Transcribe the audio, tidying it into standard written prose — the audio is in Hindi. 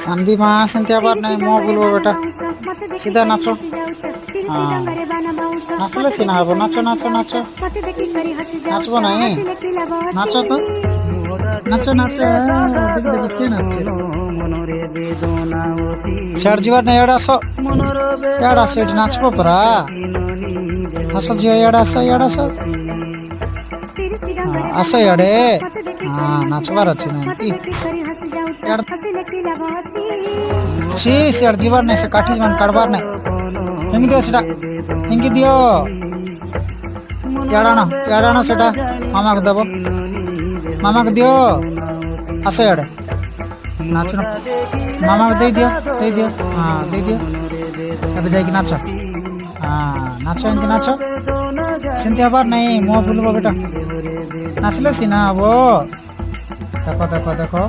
सानवी माँ सेमती आबार नहीं मो बोलबो बेटा सीधा नाचो। हाँ नाचले सीना हबो नाचो नाचो नाचो नाचबो नहीं नाचो तो नाचो नाचो देख देख के नाचे सियाड़ जीवार नहीं याड आसो एठी नाचबो परा आसो झियो याड आसो आसो याडे हाँ नाचबार अच्छे नहीं सी सियाड़ जीवार नहीं से काठी मान काटबार नहीं हिंगी दियो सेटा हिंगी दियो याडाना सेटा मामा को देबो मामा को दियो आसो याडे नाचो मामा को दे दियो हाँ दे दियो अबे जाइए नाचो हाँ नाचो इनके नाचो सेमती आबार नहीं मो बोलबो बेटा नाचले सीना वो देखो देखो देखो